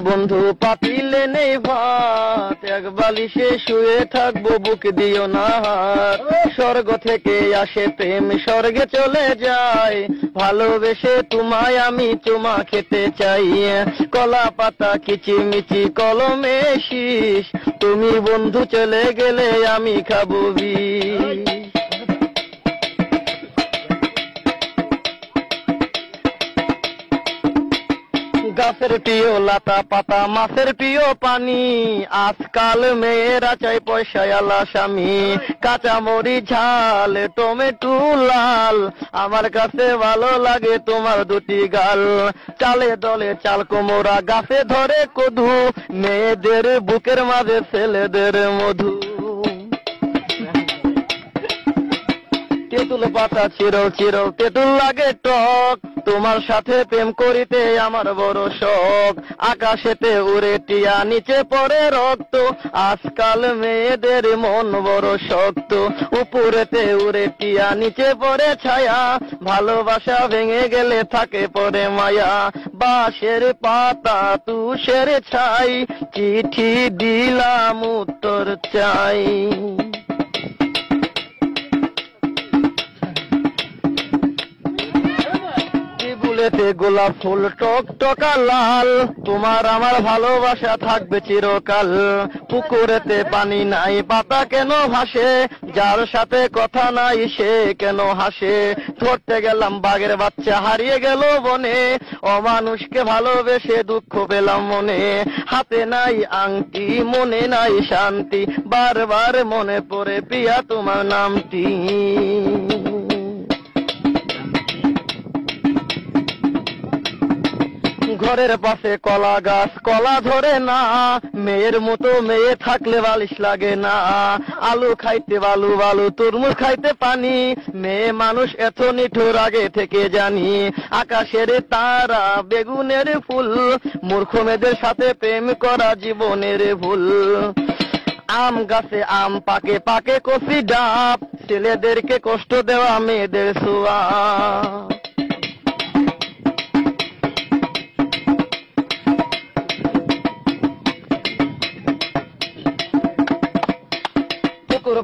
বন্ধু পাতিলে নেই ভাত, এক বালিশে শুয়ে থাকবো, বুক দিও না হাত। স্বর্গ থেকে আসে প্রেম, স্বর্গে চলে যায়, ভালোবেসে তোমায় আমি চুমা খেতে চাই। কলা পাতা কিচিমিচি কলমে শীষ, তুমি বন্ধু চলে গেলে আমি খাবো বিষ। গাছের প্রিয় লতা পাতা, মাছের প্রিয় পানি, আজকাল মেয়েরা চাই পয়সাওয়ালা স্বামী। কাঁচামরি ঝাল, টমেটো লাল, আমার কাছে ভালো লাগে তোমার দুটি গাল। চালে দলে চাল কোমরা, গাছে ধরে কদু, মেয়েদের বুকের মাঝে ছেলেদের মধু। তেঁতুল পাতা চিরল চিরল, তেঁতুল লাগে টক, তোমার সাথে প্রেম করিতে আমার বড় শখ। আকাশেতে উড়ে টিয়া, নিচে পড়ে রক্ত, আজকাল মেয়েদের মন বড় শক্ত। উপরেতে উড়ে টিয়া, নিচে পড়ে ছায়া, ভালোবাসা ভেঙে গেলে থাকে পড়ে মায়া। বাঁশের পাতা তুষের ছাই, চিঠি দিলাম উত্তর চাই। ফুলেতে গোলাপ ফুল টক টকা লাল, তোমার আমার ভালোবাসা থাকবে চিরকাল। পুকুরেতে পানি নাই, পাতা কেন ভাসে, যার সাথে কথা নাই সে কেন হাসে। ধরতে গেলাম বাঘের বাচ্চা, হারিয়ে গেল বনে, অমানুষকে ভালোবেসে দুঃখ পেলাম মনে। হাতে নাই আংটি, মনে নাই শান্তি, বারবার মনে পড়ে প্রিয়া তোমার নামটি। ঘরের পাশে কলা গাছ, কলা ধরে না, মেয়ের মতো মেয়ে থাকলে বালিশ লাগে না। আলু খাইতে বালু বালু, তরমুজ খাইতে পানি, মেয়ে মানুষ এত নিঠুর আগে থেকে জানি। আকাশের তারা, বেগুনের ফুল, মূর্খ মেয়েদের সাথে প্রেম করা জীবনের ভুল। আম গাছে আম পাকে, পাকে কচি ডাব, ছেলেদেরকে কষ্ট দেওয়া মেয়েদের ছোঁয়া।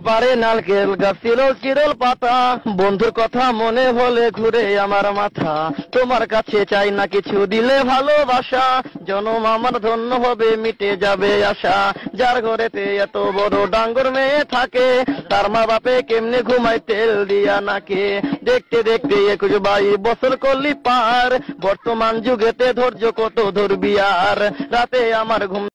পারে নারকেল গাছ, চিরল চিরল পাতা, বন্ধুর কথা মনে হলে ঘুরে আমার মাথা। তোমার কাছে চাই না কিছু, দিলে ভালোবাসা, জনম আমার ধন্য হবে, মিটে যাবে আশা। যার ঘরেতে এত বড় ডাঙ্গর মেয়ে থাকে, তার মা বাপে কেমনে ঘুমায় তেল দিয়া নাকে। দেখতে দেখতে 21 বছর করলি পার, বর্তমান যুগেতে ধৈর্য কত ধরবি আর। রাতে আমার ঘুম